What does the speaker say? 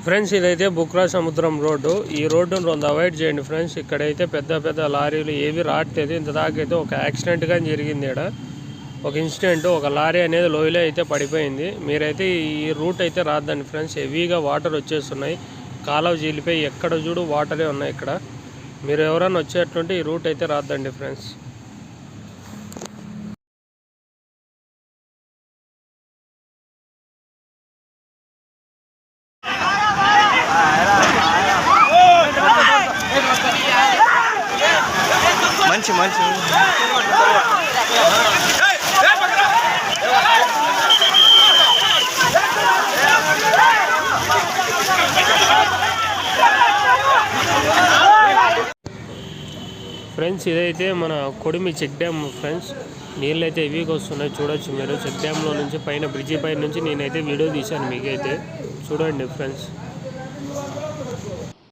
Friends ఇదైతే బుక్రా సముద్రం road. ఈ రోడ్డును కొంత అవాయిడ్ చేయండి ఫ్రెండ్స్. ఇక్కడైతే పెద్ద పెద్ద లారీలు ఏవి రావట్లేదు. ఇంత దాకైతే ఒక యాక్సిడెంట్ కానీ జరిగింది. ఇక్కడ ఒక ఇన్సిడెంట్, ఒక లారీ అనేది లోయలో అయితే పడిపోయింది. మీరైతే ఈ రూట్ అయితే రాద్దండి ఫ్రెండ్స్. హెవీగా వాటర్ వచ్చేస్తున్నాయి. కాలువ జీలిపోయి ఎక్కడ చూడు వాటరే ఉన్నాయి. ఇక్కడ మీరు ఎవరైనా వచ్చేటట్టుంటే ఈ రూట్ అయితే రాద్దండి ఫ్రెండ్స్. మంచి మంచి ఫ్రెండ్స్ ఇదైతే మన కొడిమి చెక్ డ్యామ్ ఫ్రెండ్స్. నీళ్ళు అయితే హెవీగా వస్తున్నాయి, చూడొచ్చు మీరు. చెక్ డ్యామ్లో నుంచి పైన బ్రిడ్జి పైన నుంచి నేనైతే వీడియో తీశాను, మీకైతే చూడండి ఫ్రెండ్స్.